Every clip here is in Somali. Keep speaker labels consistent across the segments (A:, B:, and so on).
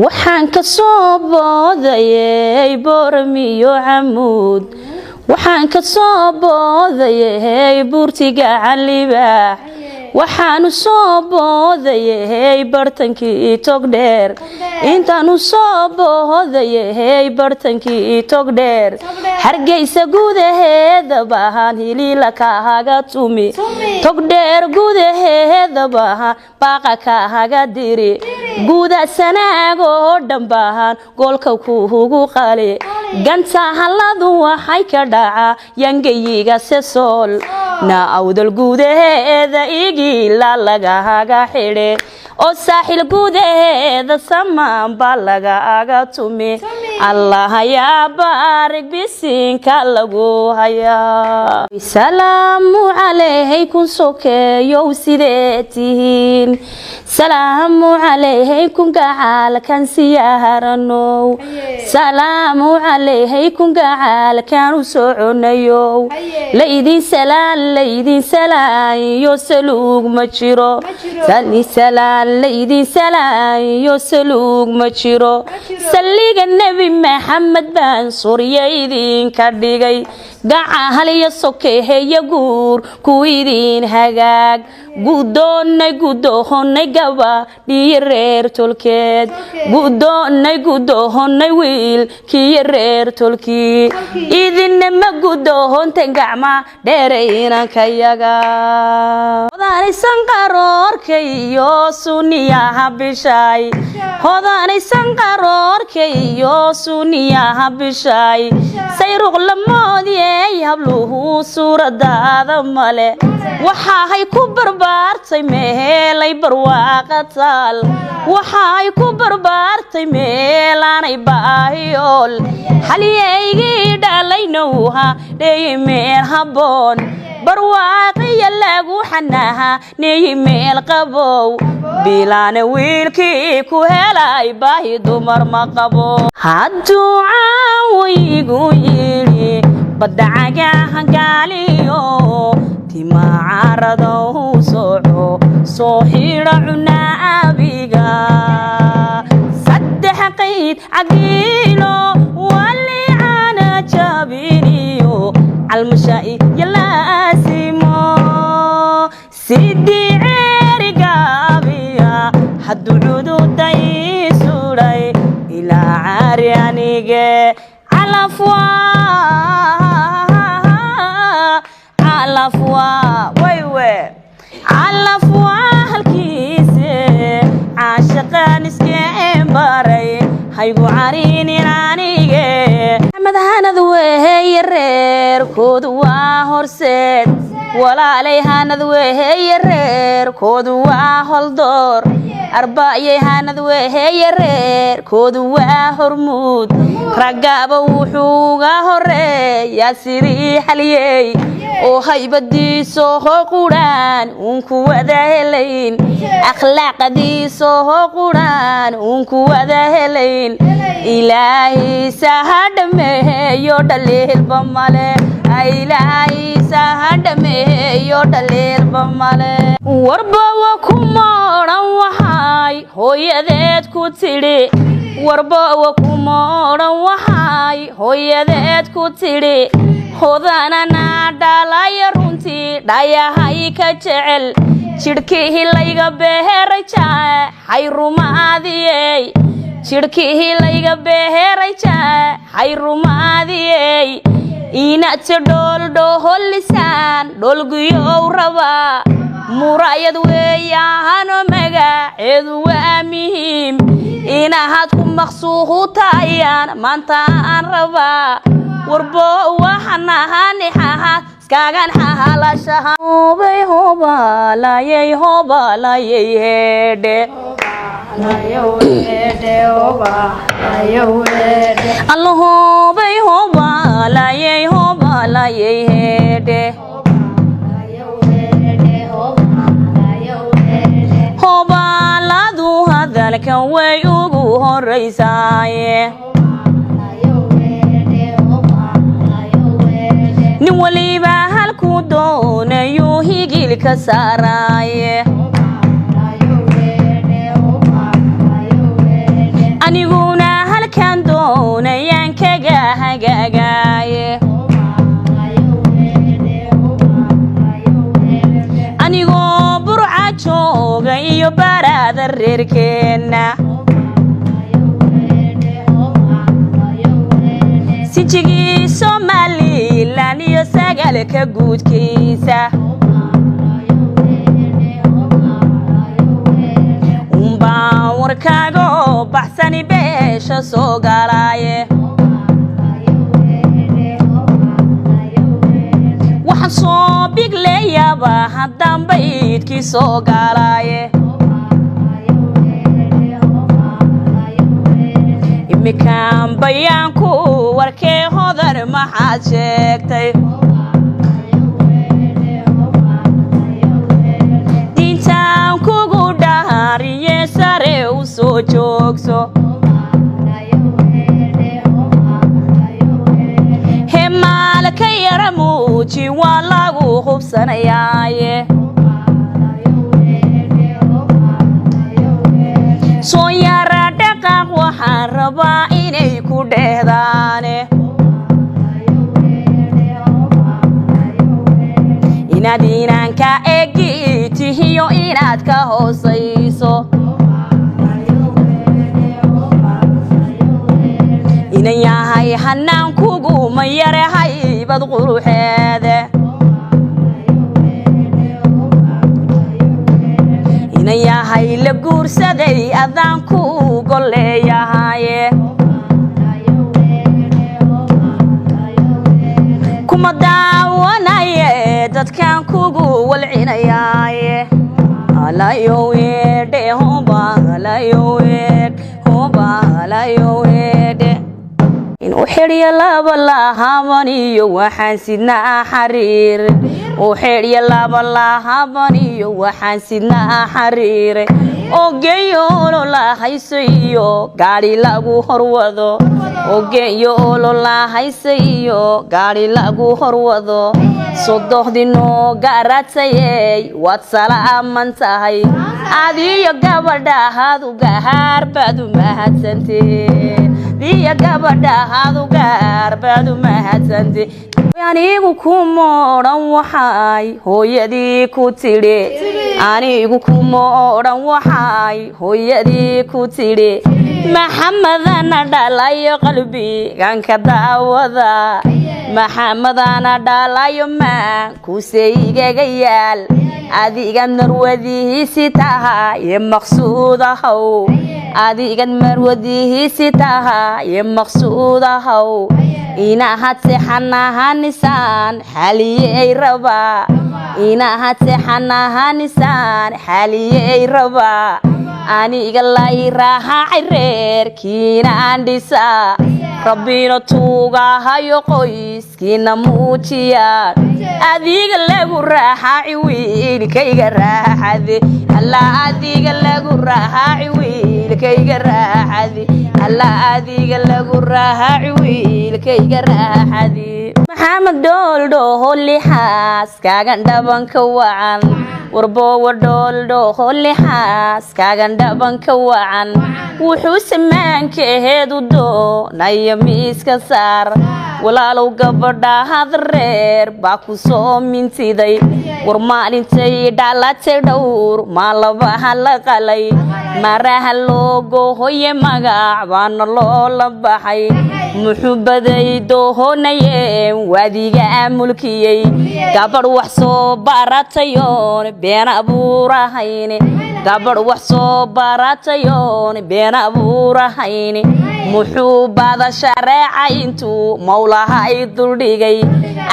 A: waxaan ka soo boodayay Booramiyo Camuud waxaan ka soo boodayay Buurtiga Calibaax waxaanu soo boodayay bartankii Togdheer intaanu soo boodayay bartankii Togdheer Hargeysa gudaheeda baahan hilila kaaga tumi Togdheer gudaheeda baahan baaqa kaaga diri guuda sanaago dhanbaahan goolka kuugu qale ganta haladu waxay ka dhaca yangayiga sesool na awdal gudaheeda igila lagaga xidhe oo saaxil gudaheeda samaan baa lagaga tumi Allah ya barik bisinka lagu haya salaamu alaykum sokeeyo sideetihiin salaamu alaykum gacalkan siyaarano salaamu alaykum gacalkan u soconayo leydin salaan yo saluug ma jiro sali salaan leydin salaan yo saluug ma jiro saliga nabi Maxamed baan suriyadin ka dhigay gacal iyo sokeeyo guur ku idin hagaag gudoonay gaba dhiireer tolkeed gudoonay wiil kii reer tolkii idinna ma gudoontan gacma dheerayna kayaga hodanaysan qaroorkayo suniyaha bishay hodanaysan qaroorkayo suniyaha bishay sayruq lamoodiyay habluhu suuradaada male waxa ay ku barbaartay meelay barwaaqatal waxa ay ku barbaartay meelanay baahiyool haliyay dhalaynuha deemeel haboon barwaaqiya lagu xanaha neeyimeel qabow bilaana wiilkii ku helay baahi dumar ma qabo hadduu caawigu yiri badacaga gaaliyo timaarado soco soo xira cunaabiga saddex qayd cagiilo wali ana jabiniyo almasha'i yalaasimo sidii erigabiya hadduu cududay suray ilaa caari anige calafwa halkiise caashaqan iskeen baray haygu carinin anige madahanad weeye reerkoodu waa horseed walaalay hanad weeye reerkoodu waa holdoor arbaayay hanad weeye reerkoodu waa hormuud ragaba wuxuu ga horeeyaa sidii haliyay oo haybadiiso quraan ku wada helayn akhlaaqdiiso quraan ku wada helayn ilaahi sahadmeeyo dhaleelba male ilaahi sahadmeeyo dhaleelba male warba waa ku mooran waxay hooyadeed ku tiri warba waa ku mooran waxay hooyadeed ku tiri hodanana dhalay runtii dhayahay ka jecel jidhkii layga beeray hay rumaadiyay jidhkii layga beeray hay rumaadiyay inaad dholdhoholisaan dholguyow raba murayad weeyaan magaceedu waa muhiim inaad ku maqsuuqutayaan maanta aan rabaa warbo waxaan ahaniha iskagan halashaha hobay hobalayay heede Allah hobay hobalayay heede hobaladu hadalkan way ugu horeysaaye nin waliba halku doonayo higilka saaraaye aniguna halkan doonayaan kaga hagaagaaye anigoo burca jooga iyo baraada reerkeenna sijigii Somaliland iyo sagaalka guudkiisa warkaago baxsani beesha soo galaaye waxaan soo bigleeyaba haddaan baydkii soo galaaye imikaan bayaanku warkee hodar maxaad sheegtay diintaan kugu dhahariye sare u soo joogso hemaalka yara muuji waa lagu hubsanayaaye soo yara dhaqaaq waxaan rabaa inay ku dheehdaane inaad inaanka egi tihiyo inaad ka hoosayso inan yahay hanaan kugu ma yare haybad quruxeede inan yahay la guursaday adaan ku golleeyahaye kuma daawanaye dadkaan kugu walcinayaaye alayoweedhe hoba alayoweedhe inuu xidhiyo laba lahaban iyo waxaan sidnaa xariir oo xidhiyo laba lahaban iyo waxaan sidnaa xariire oo geeyo ololahayso iyo gaadhi lagu horwado oo geeyo ololahayso iyo gaadhi lagu horwado sodohdinoo garadsayey waad salaaman tahay adiyo gabadhahaadu gahaar baad u mahadsanteen diya gabadhahaadu gahaar baad u mahadsanteen anigu kuma odhan waxay hooyadii ku tidhi anigu kuma odhan waxay hooyadii ku tidhi maxamadana dhalayo qalbigan ka daawada maxamadana dhalayo maan kuseygaga yaal adigan marwadihiisi tahaye maqsuudahow adigan marwadihiisi tahaye maqsuudahow inaad seexanahanisaan xaliyey rabaa inaad seexanahanisaan xaliyey rabaa aniga lay raacay reerkiina aan dhisaa rabbina tuugahayo qoyskiina muujiyaan adiga lagu raaxay wiilkayga raaxade alla adiga lagu raaxay wiilkayga raaxade alla adiga lagu raaxay wiilkayga raaxade maxamed dooldho hollixaas kaagan dhabanka wacan warbowa dooldho hollixaas kaagan dhabanka wacan wuxuu samaanka aheedu doonaya miiska saar walaalow gabadhahaad reer baa ku soo mintiday war maalintay dhalatay dhowr maalabaha la qalay maraha loogo hoye magac baana loola baxay muxuu baday doohonayeen waadiga mulkiyey gabadh wax soo baratayoon been abuurahayne gabadh wax soo baratayoon been abuurahayne muxuu bada shareecay intuu mawlahay duldhigay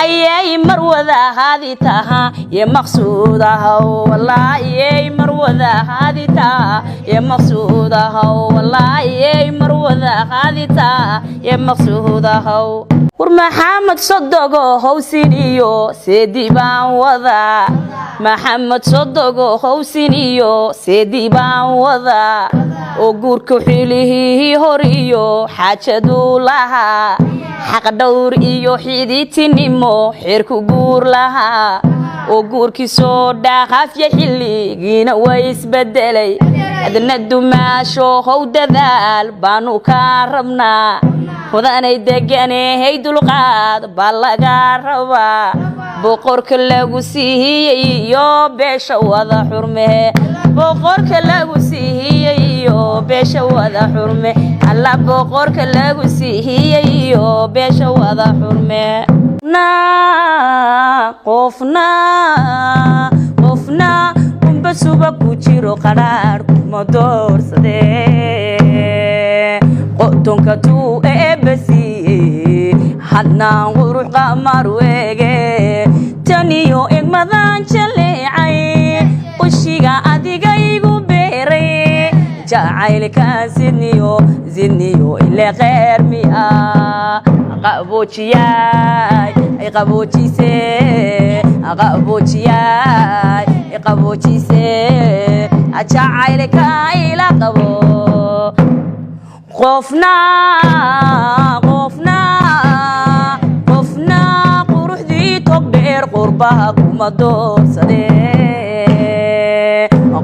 A: ayay marwadahaadi taha ye maqsuudahow wallaahi marwadahaadi taha ye maqsuudahow wallaahi marwadahaadi taha ye maqsuudahow war maxamed sodogo howsiniyo seedi baan wadaa maxamed sodogo howsiniyo seedi baan wadaa oo guurka xilihii horiyo xaajadu lahaa xaq dhowr iyo xiditinimo xeerku guur lahaa وقوركي صودا خافية حلي جينا ويسبدلي أدنى الدماشو خودا ذال بانو كارمنا خذانا يدقاني هيدو القاد بالا قاربا بقورك اللغو سيهي يو بيشا وذا حرمه بقورك اللغو سيهي يو بيشا وذا حرمه هلا بقورك اللغو سيهي يو بيشا وذا حرمه قفنا بسوبا كوچيرو قرار كمدور سده قطنك تو ابسي حنا وروح قمر ويجي تانيو اجمدان شليعي قشيغا اديغايغو بيري جاعيلك زنيو إلا غير مئة قابوشياي قابوشيسي قابوشياي قابوشيسي أجاعيلك إلا قابو قفنا قروح دي تكبير قربها كما دور سدي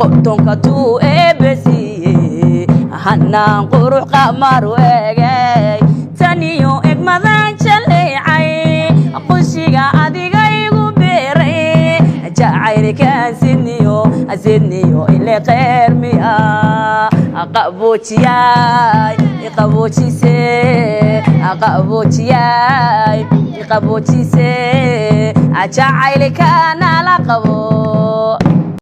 A: قطنك تو ابسي حنان قروح قمر ويجي تانيو اجمدان شليعي قشيغا اديغايغو بيري جاعيلك زنيو إلا غير مئة قابوشياي قابوشيسي أجاعيلك أنا لقبو